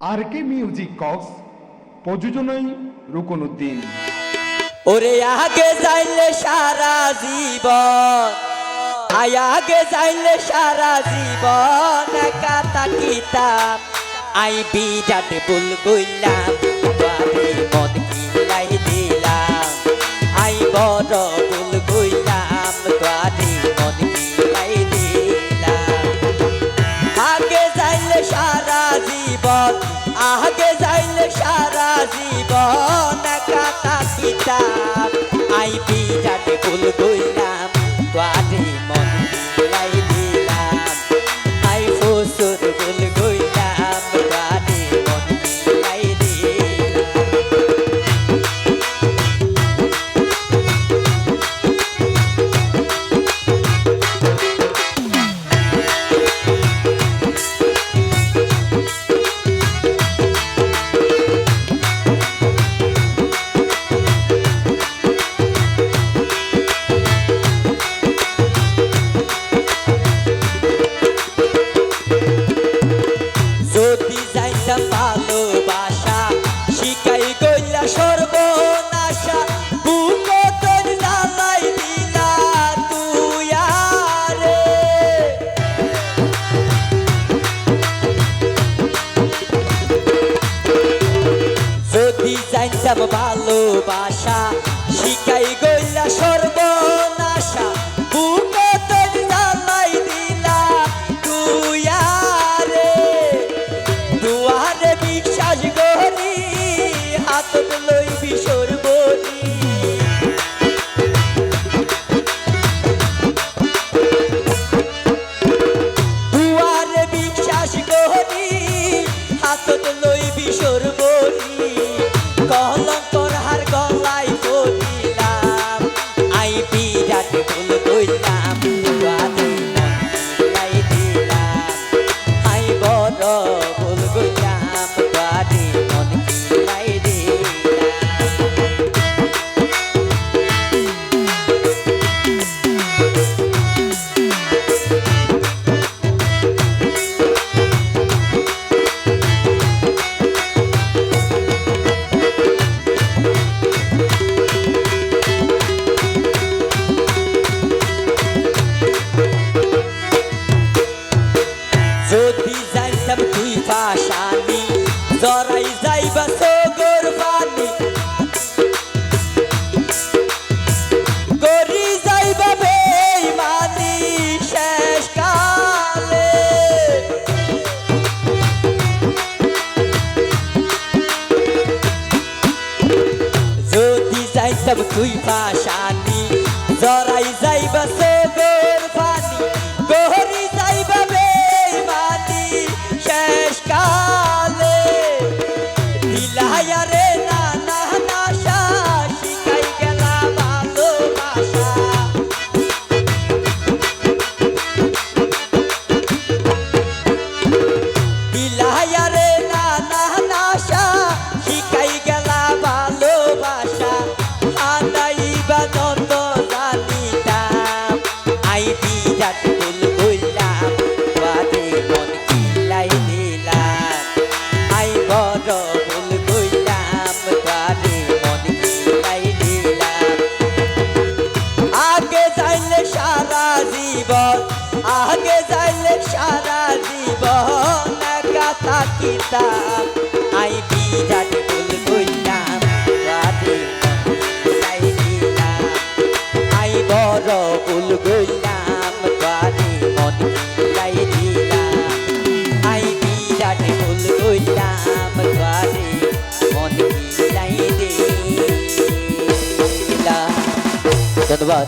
আর কে music Cox প্রযোজনায় রুকনুদ্দিন। ওরে আগে যাইলে সারা জীবন, আগে যাইলে সারা জীবন একা তাকিতাম, আই বিরাট ভুল কইলাম, বাড়ি মন কিলাই দিলাম, আই বড় ভুল কইলাম, বাড়ি মন কিলাই দিলাম। আগে যাইলে সারা জীবন, আগে যাইলে সারা জীবন একা তাকিতাম, আই বিরাট ভুল কইলাম, বাড়ি মন কিলাই দিলাম, আই ফুসুর ভুল কইলাম, বাড়ি মন কিলাই দিলাম। যদি যাইতাম ভালোবাসা শিখাই গইলা সর্বনাশা, বুক তোর জ্বালাই দিলা তুই আরে। যদি যাইতাম ভালোবাসা শিখাই গইলা সর্বনাশা, বুক তোর জ্বালাই দিলা তুই আরে। দুয়ারে বিশ্বাস করি হাত লই বিশোর বলি, দুয়ারে বিশ্বাস করি হাত লই বিশোর বলি, কলঙ্কর হার গলায় পড়িলাম, আই বিরাট ভুল কইলাম, বাড়ি মন কিলাই দিলাম, আই বড় ভুল কইলাম, বাড়ি মন কিলাই দিলাম। যদি যাইতাম তুই পাশানি জরাই যাইবা সগর পানি, গরি যাইবা বেইমানি শেষ কালে। যদি যাইতাম তুই পাশানি জরাই যাইবা সগর পানি, গরি যাইবা বেইমানি শেষ কালে। দিলায়া রে নানা নাশা শিখাই গেলা ভালোবাসা, দিলায়া রে নানা নাশা শিখাই গেলা ভালোবাসা, আনাইবা নত জানিতাম, আই বিরাট ভুল কইলাম, বাড়ি মন কিলাই দিলাম, আই বড় ভুল কইলাম, বাড়ি মন কিলাই দিলাম। আগে যাইলে সারা জীবন, আগে যাইলে সারা জীবন একা তাকিতাম, আই বিরাট ভুল কইলাম, বাড়ি মন কিলাই দিলাম, আই বড় ভুল কইলাম, বাড়ি মন কিলাই দিলাম, আই বিরাট ভুল কইলাম, বাড়ি মন কিলাই দিলাম। ধন্যবাদ।